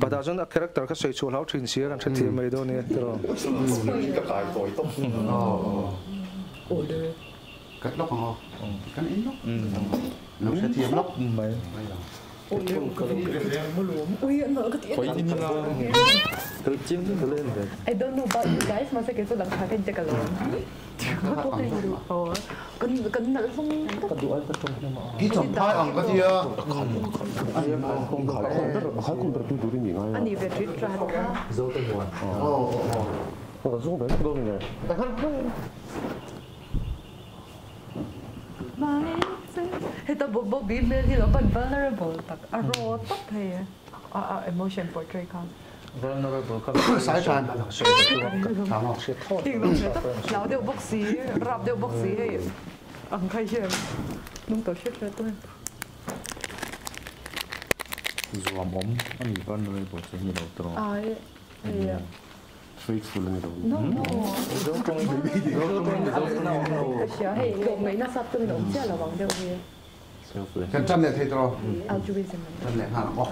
pada jon a character ka sei chu lau thin sia kan thati mai do ni tro ka kai toi tok order cắt lóc hả cắt ít lóc nó sẽ thiêm lóc mai ôi nó cái quay đi là tự chim tự lên rồi I don't know about you guys mà sẽ cái số lần khác cái cái lớn cần là không cái đuôi cái trong cái mà cái chồng thái ăn cái gì à anh không khai con được đủ đi ngay anh đi về trip ra dâu tây hoàn còn xuống đấy đâu này Hey, ta bo bi me thì nó vẫn vulnerable, tak a raw top hay emotion portray con. vulnerable kan sai chan thảo nào Tiếng nó sẽ lão đều bốc xí, rap đều bốc xí hay ăn khai xem, nung tổ chức ra tôi. dù ấm anh vulnerable sẽ như đầu tròn faithful như đầu No. Cái hay cái mấy nó sắp tôi nó sẽ là bằng đâu vậy? cái chân này thấy rồi Altruism. chân này hàng bọc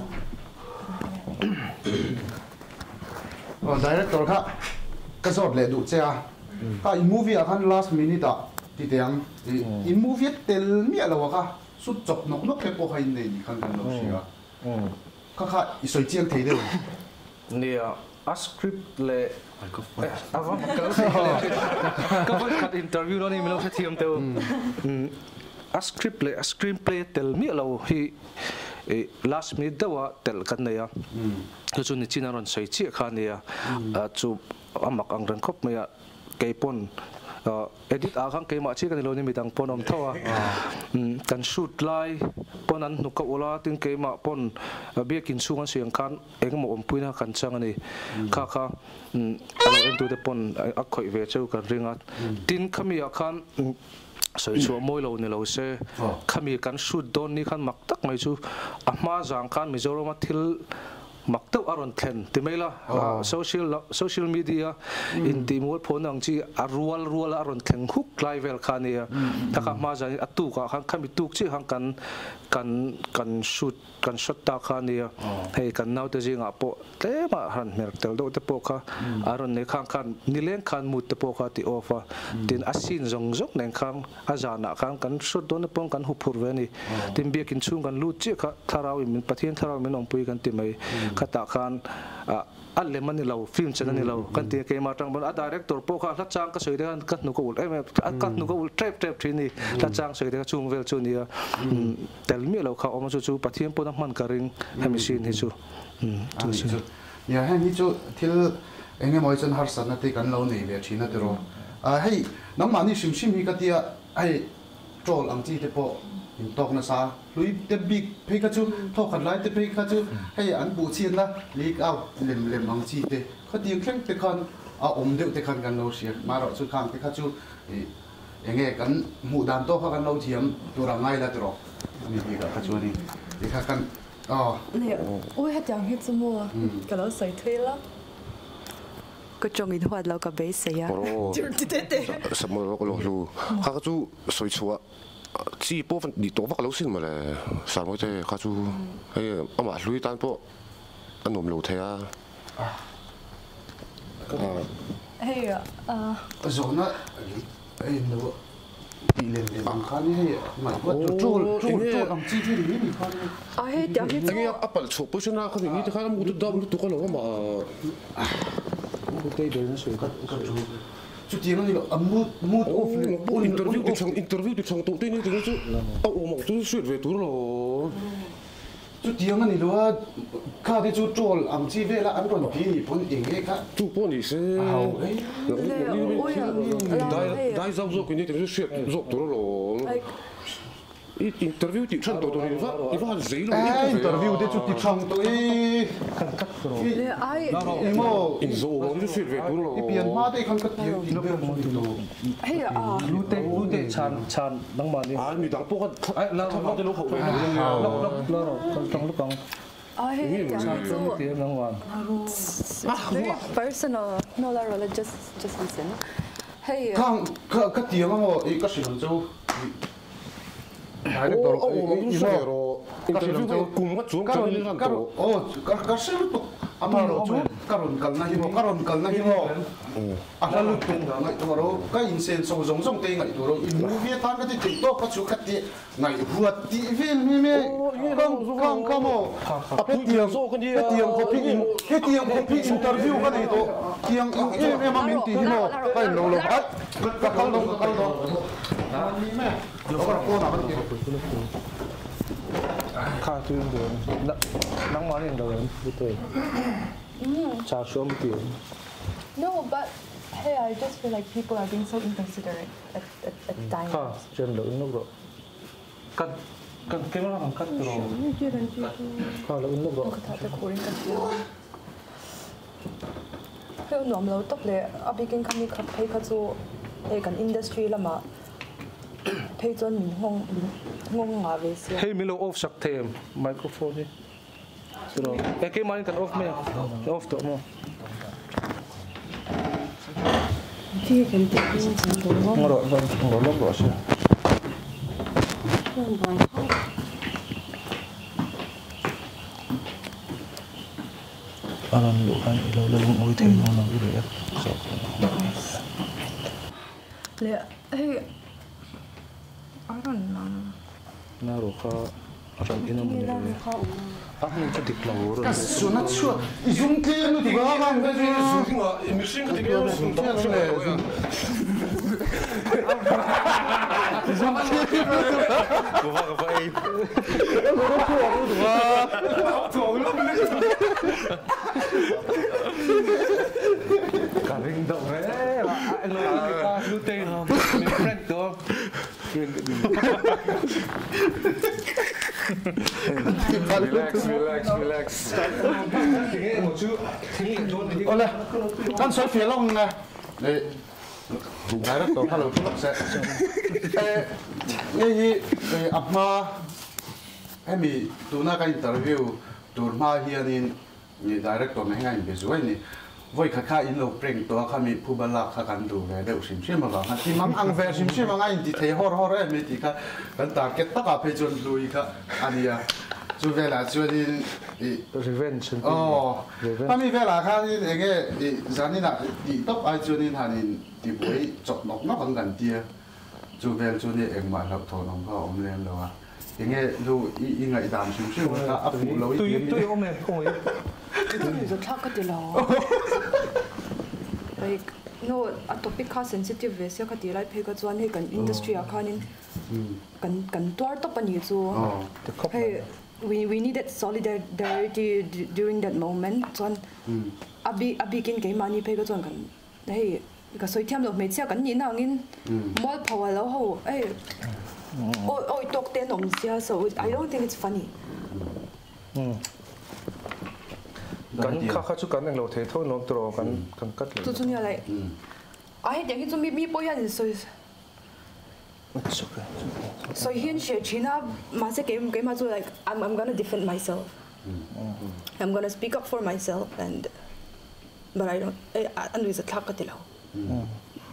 director khác cái sort lệ đủ chưa cái movie akan last minute à thì tiếng in movie tel mía là waka sút chọc nó cái bộ hay này kan kan nó xia các khác soi chiang thấy được nè a script le avon ka voi khat interview lo ni melo se thiam teu a script le a screenplay tel mi lo hi last minute dawa tel kan ne ya chu ni china ron sei chi kha ne ya chu amak ang ran khop me ya keipon edit a khang keima chi kan lo ni midang pon om thawa kan shoot lai pon an nu ka ola tin keima pon biakin sungan siang kan engmo om puina kan chang ani kha alo entu te pon a khoi ve cheu kan ringat tin khamia khan soi chu moi lo ni lo se khami kan shoot don ni khan mak tak mai chu ama jang khan mizoram thil makto aron thlen timela social media in timur phonang chi rual aron thlen huk live khania taka ma jani atu ka khang khami tuk chi hang kan shoot kan shot ta khania hei kan nau te jinga po te ma han mer tel do te po kha aron ne khan nilen khan mut te po kha ti ofa tin asin zong neng khang azana khang kan shot don pong kan hu phur ve ni tim biakin chung kan lut chi kha tharawi min pathian tharawi min ong pui kan ti mai khata khan alle mani lo film channel ni lo kan te ke ma tang bon a director po kha la chang ka soi de kan nu ko ul em kat nu ko ul trap thini la chang soi de chung vel chu ni tel mi lo kha om chu pathian po man ka ring hemi sin hi chu ya han hi chu thil enge moi chan har san te kan lo nei ve thina te ro hei nang mani sim hi ka tia ai troll ang chi te po in tok na sa lui te big pe ka chu thok khat lai te pe ka chu hei an bu chin na leak out lem ang chi te kha ti khleng te khan a om deu te khan kan lo sia ma ro chu khang te kha chu enge kan mu dan to kha kan lo thiam tu ra ngai la te ro ni bi ka chu ni ti kha kan nè ôi hết chẳng hết số mua cái đó sấy thuê lắm cái trong điện thoại lâu cả bế sấy à sắp mơ lo lu khá chú soi chua chỉ bộ phận đi tổ vác lâu xin mà là sao mới thế khá chú hay ông mà lui tan bộ anh nộp lâu thế à hay rồi nó ấy nó bị lên bằng khăn hay mà có trôi bằng chi thì đi khăn hết chẳng hết anh em áp chụp bữa trước nào không nghĩ thì khá là một chút đau một chút có lỗ mà cái đấy nó sửa chút tiếng nó mood interview được xong tụng tên như thế chứ một chút chuyện về túi rồi chút tiếng này đó khá thì chút trôi ăn chi về là ăn còn tí nhỉ bốn tiếng ấy cả chút bốn thì sẽ đại giao rồi cái này thì chuyện rộng túi rồi interview thì chân tôi thì phát giấy rồi interview thì chút thì xong tôi em mò rồi nó chuyện về túi rồi biển ma đây không có tiếng hay lu te chan nang ma ni mi dang po ka la ma de lo khẩu trong lúc hết chẳng hết tiếng nang wan very personal no la religious just listen hay không cái tiếng mà cái sự làm châu director interview cùng các chú các sự ama ro chu karon kal na hi mo ala lu tung ngai to ro ka in sen so zong zong te ngai to ro in mu vie tan ka ti to pa chu khat ti ngai huat ti vel mi me kang mo a pe tiang so kan dia tiang ko pi in ke tiang ko pi interview ka nei to tiang in ma min ti hi mo kai lo lo at ka kal do ni me lo ka ko na ba ti khá tuyên đường nắng món lên đầu bữa tối chào xuống tiền. No, but hey, I just feel like people are being so inconsiderate at times. Trên lưỡi nó rồi cắt cái nó làm cắt rồi. Lưỡi nó rồi. Cái thằng cố định cắt rồi. Cái nôm lâu tóc lệ, abi kinh kami cắt hay cắt số, cái industry là mà. Thấy cho mình ngông ngả về xe. Hey, mình lo off sắc thêm microphone đi. Rồi, cái máy cần off mẹ, off đó mà. Thì cái gì cũng Ngồi rồi, ngồi lóc rồi xe. Alan lu kan lâu lâu ngồi thêm nó nó đi đấy. Lệ, hey. I don't know. Naruka akan inam ni. Aku ni cedik lah orang. Sunat sure. Zoom clear nu tiga kan kan zoom ma machine ka tiga zoom tak le. Zoom clear. Gua ka pai. Karing dok re. Kita luteng. Ni friend tu. Relax. Oleh, kan saya film nè. Này, director hello tu nak saya. Ini apa? Kami tu nak interview turma hianin ni director ni ngai bezuai ni. Voi kakak in lo prank to kami pubala kakan tu le deu sim sim ma ha ti mang ang ver sim sim ngai di thei hor e me ti ka kan target ta ka pe jon lui ka ania chu vela chu din Revenge. oh kami vela ka ni enge zani na di top ai chu din hanin ti boi chok nok na kan gan tia chu vel chu ni eng ma lap tho nong ka om len lo a enge lu i ngai dam sim sim ka apu lo i Tu om ne kong i. Itu ni tak kat lah. Like no, a topic ka sensitive ve sia ka ti lai phe ka chuan he kan industry a khanin kan tuar to pani chu. Hey, we needed solidarity during that moment. Chuan abi kin ke mani phe ka chuan kan hey ka soi thiam lo me chia kan ni na ngin mol power lo ho hey oi tok te nong sia, so I don't think it's funny. Kan kakak tu kan yang lo teh tu nak terus kan kat le. Tu tu ni like, I think it's mi boyan so. So here in China, masa game tu like I'm gonna defend myself. I'm gonna speak up for myself but I don't. Anu is a thak kat lo.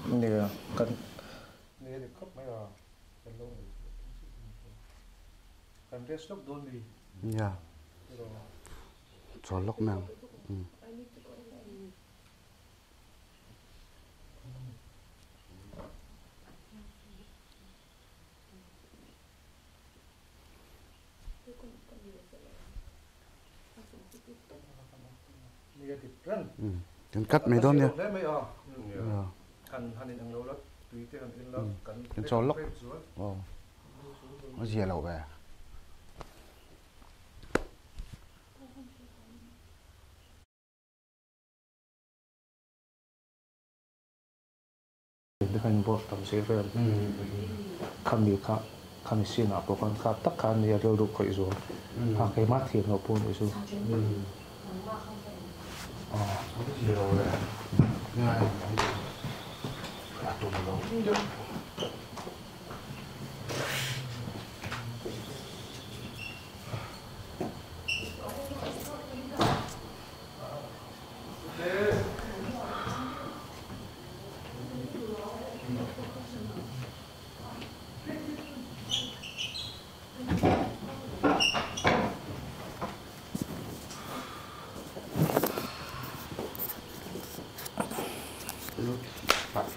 Ni kan ni de kop mai ah. Kan dia stop don di. Ya. Trolok nang. Kan kat mai don ya. Kan hanin ang lo lot, tuite kan in lo kan trolok. Oh. Nó dè lẩu về. Dengan buat tam seven, kami sih nak pokok kata kan dia duduk kau itu, pakai mati maupun itu. Oh, dia orang. Ya, atau belum.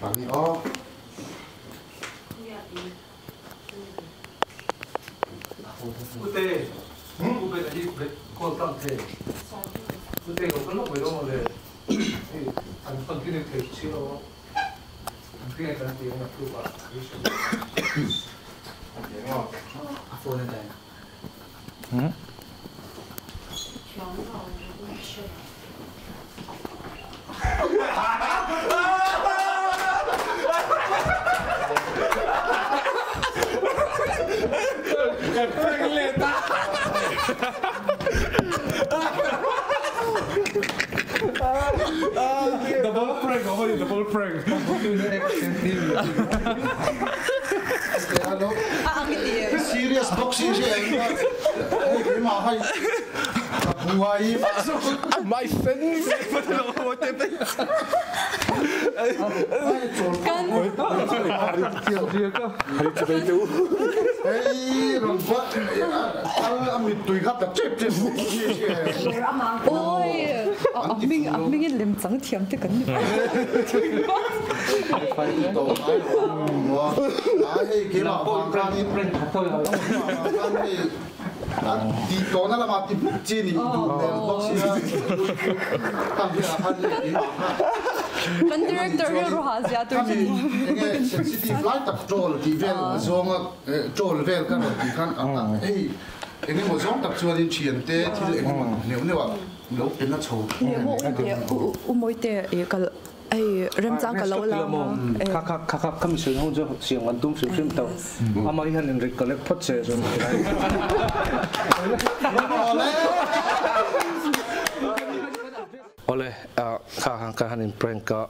Pani oh. Ute, ube tadi kau tak teh. Ute kau kan nak berdoa le. An kini teh silo. An kini kan teh nak lupa. Apa ni dah? Double prank, apa ni double prank? Hello. Angin dia. Serious boxing siya. Hey, mahal. Buhay masuk. My friends. Kan. Dia kah? Hari coba itu. Hey, rompak. Amit tuh kat cep. Ôi, mình cái liềm trắng thiểm thế cần. Hey, kira apa ni? Di tona lah mati cini itu boxing. Tapi apa ni? Kan director dia rohas ya tu. Kami ini sensitive light tak troll di vel zong troll vel kan di kan hey ini mo zong tak chuan chian te til ini ne wa lo pen na chou Umoi te kal ai rem chang ka lo la Kakak kami sering hujung siang antum film tahu. Amai han yang recollect pot saya so. Oleh kahan prank ka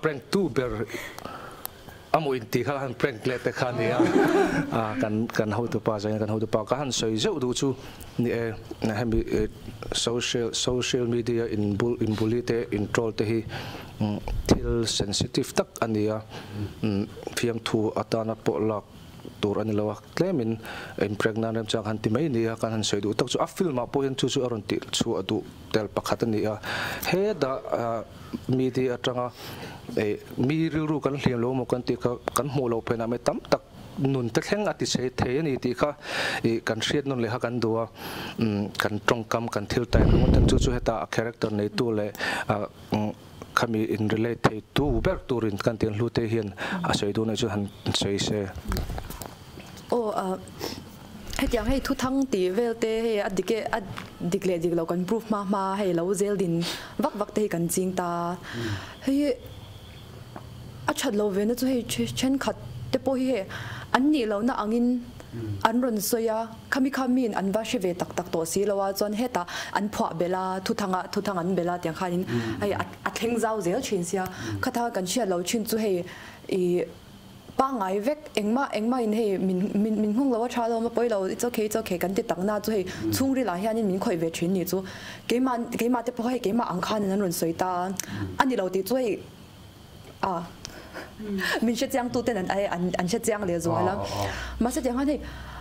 prank tu ber amo inti kahan prank lete kan ya kan how to pass kan how to pass kahan so isu tu chu ni na hemi social media in bulite in troll te hi til sensitive tak ania fiam thu atana po lak tur ani lawa claimin impregnant rem chang han ti mai ni kan han soi du tak chu a film a po hen chu aron ti chu adu tel pakhat ni a he da media atanga mi ru kan hliam lo mo kan ti kan hmu lo phena me tam tak nun ta thleng ati sei the ni ti kha kan hriat non le ha kan duwa kan tongkam kan thil tai ro tan chu heta a character nei tu le kami in relate to ber turin kan tin hlute hian a sei du nei chu han sei se hết yang hay thu thăng tí về thế hay adikle lo kan proof ma hay lo zel din vak te kan jing ta hay chat lo ve na chu hay chen khat te po hi an ni lo na angin an ron soya kami an va she ve tak to si lo wa chon heta an phwa bela thu thang an bela tiang khanin ai a thleng zau zel chin sia khatha kan sia lo chin chu hay ba ngai vek engma in he min hung lo cha lo ma poi lo it's okay kan ti tak na chu he chung ri la hian in min khoi ve thin ni chu ke ma te po he ke ma ang khan nan ron soi ta ani lo ti chu he min she chang tu ten an she chang le zo la ma se chang he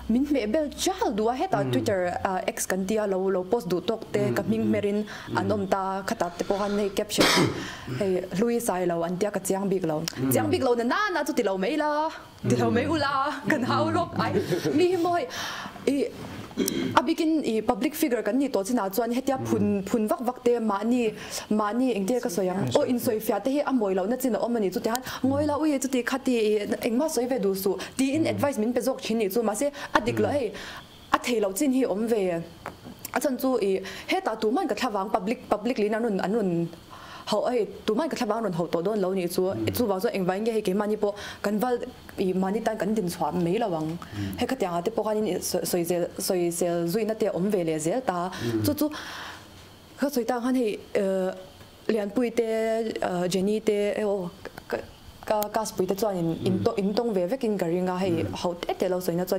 min me bel chal du he ta Twitter x kan tia lo post du tok te ka ming merin anom ta khata te po han nei caption hey Louis sai lo an tia ka chang big lo na chu ti lo mei ula kan hau lok ai mi moi abikin public figure kan ni to china chuan hetia phun vak te mani engte ka soyang o in soi fia te he amoi lo na china omani chu te han ngoi la ui chu ti khati engma soi ve du su ti in advice min pe jok chin ni chu ma se adik lo he a thei lo chin hi om ve a chan chu he ta tu man ka thawang public li na anun hậu ấy tụi mình cái thằng bạn hậu tổ đôn lâu như chú bảo cho anh vay nghe cái mani po cần vào mani tan cần tiền xoắn mấy là bằng hay cái tiếng à, po cái soi duy na tiền về lệ dễ ta chú cái soi ta hắn thì liền bùi tê Jenny tê cái bùi tê cho in tông về với kinh cái nga hay hậu tết tê lâu soi na cho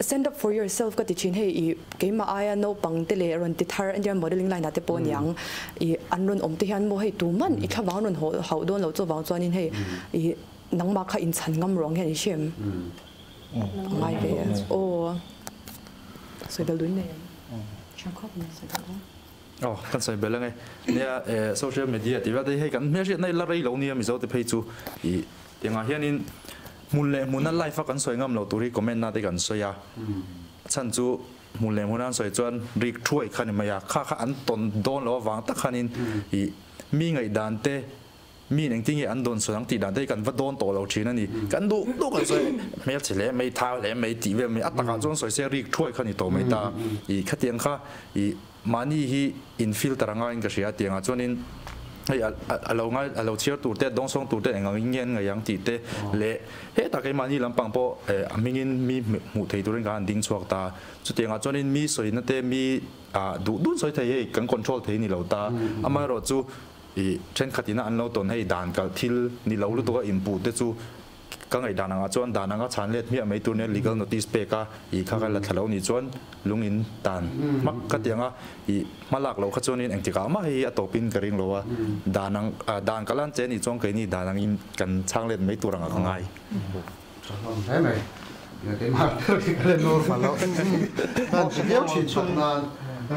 stand up for yourself ka tichin he ke ma aya no pang te le ron ti thar Indian modeling line ate pon yang anron om te hian mo he tu man I thawang ron ho don lo cho wang chuan in he nang ma kha in chan ngam rong he shem mai be o so bel dun ne chang khop ne so อ๋อกันใส่เบลไงเนี่ยโซเชียลมีเดียที่ว่าได้ให้กันไม่ใช่ในละไรเหล่านี้มีโซที่เพจจูอีอย่างเงี้ยนี่มุนนั่นไลฟ์กันสวยงามเราตัวที่คอมเมนต์น่าได้กันสวยฉันจูมุนนั่นสวยจนรีกช่วยขันมาอยากข้าอันตนโดนแล้ววางตะขันินอีมีไงดันเตมีหนึ่งที่อันโดนส่วนที่ดันได้กันว่าโดนตัวเราชีนั่นนี่กันดูกันสวยไม่เฉลี่ยไม่ท้าเลยไม่ตีเวไม่อัตตาจนสวยเสียรีกช่วยขันนี่ตัวไม่ตาอีขัดเตียงข้าอีมานี่ฮีอินฟิลตารางงานก็เสียเตียงจนนี่ไอ้เราเชื่อตัวเต้ดงส่งตัวเต้งเงี้ยไงยังตีเต้เละเฮ้แต่ไอ้มานี่ลำปังพอมิงินมีหมู่ไทยตัวเรื่องการดิ้งสวกตาจุดเตียงจนนี่มีสวยนั่นเต้มีดูสวยไทยกันคอนโทรลไทยนี่เราตาอามาเราจูเช่นขัดที่นั่นเราตนให้ด่านกับที่นี่เรารู้ตัวอินพุตเต้จูก็ไอ้ด่านงาจวนด่านงาชันเล็ดมีอะไรตัวเนี่ย legal notice เปก้าอีข้ากันละทะเลาะนี่จวนลุงอินด่านมักก็เตียงอ่ะอีมาหลักเราข้าจวนนี่เองที่ก้ามาให้อตอปินกระริงเราว่าด่านกันลั่นเจนี่จวนกันนี่ด่านอินกันช่างเล็ดไม่ตัวรังง่ายใช่ไหมเนี่ยที่มาเรื่องกันโน้ตมาแล้วนั่นเดี๋ยวฉีดชงนานกร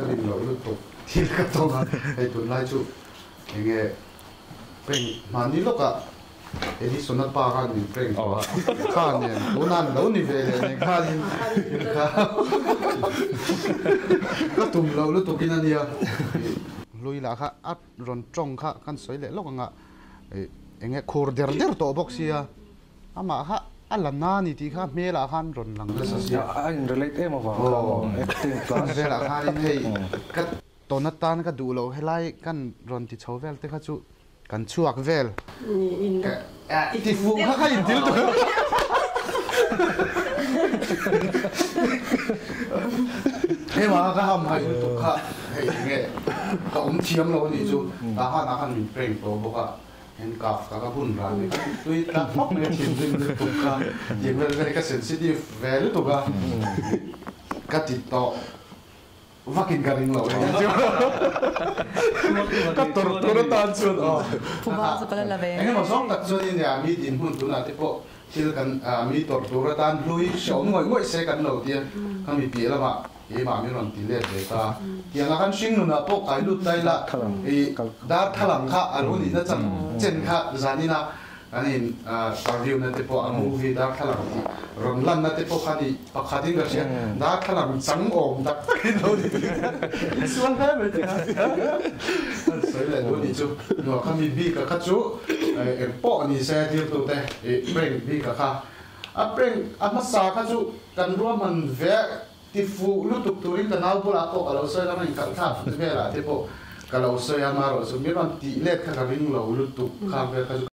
ะริงเราลุตกที่กระตงไอ้ตัวไล่จุยังไงเป็นมานี่ลูกอะเอ็นี่สุนัขป่ากันนี่เป็นข้าเนี่ยรู้นั่นรู้นี่เวเลยเนี่ยข้านี่ข้าก็ตุ่มเรารู้ตุ่มกินอันเดียวลุยละค่ะอัดร้อนจ้องค่ะกันสวยเลยลูกอ่ะเอ็งเงี้ยคูร์เดอร์ตัวบ็อกซี่อะอามาค่ะอันละนานี่ที่ค่ะเมล่าขันร้อนหลังเลยสิอันรีเลทเอ็มว่าacting class เวลาค่ะนี่ให้ก็ตอนนั้นตานก็ดูเราให้ไล่กันร้อนที่ชาวเวลแต่ค่ะจู่กันชัวกเวลที่ฟูข้าข้าอินทิลตัวเฮ้ยมาข้าทำให้ตัวข้าเฮ้ยเงี้ยก็เทียมเรานี่จู่ตาข้ามีเพลงตัวบอกว่าเห็นกับก็พุ่นร้านนี่ตัวตาฟักเนี่ยทีมดึงตัวข้ายิ่งเวลาก็เซนซิทีฟเวลตัวข้าก็ติดต่อว่ากินกันเองเราก็ตัวตานส่วนผู้ว่าสุกแล้วละเว้ยไอ้มาสองตัดส่วนนี้มีดินหุ่นตัวนั้นที่พวกที่กันมีตัวตานลุยชาวง่วยเสกันเราเดียเขามีเปียละมามามีรอนตีเล็ดเลยตาอย่างนั้นชิงนู่นนะพวกไอ้ลุดได้ละดาร์ทลังค่ะอารมณ์นี้นะจังเจนค่ะจานี่นะอันนี้รีวิวนั่นที่พวกมูวี่ดาร์ทลังที่รอนลันนั่นที่พวกคันนี้ปักขัดที่ก็เช่นดาร์ทลังจังโอมดักกินเราดิส่วนแค่ไม่ถึงสวยเลยดูนี่จูหนูเขามีบีกับข้าจูปอนี่เสียที่ตัวเต้เปร่งบีกับข้าเปร่งมาสาข้าจูกันรวมมันเวที่ฟูลุตุกตุรินกันเอาบุระพวกเราเสียกันมันกันท่าเวลาที่พวกเราเสียมาเราสมมติว่าตีเล็กข้าริงเราลุตุกข้าเวลา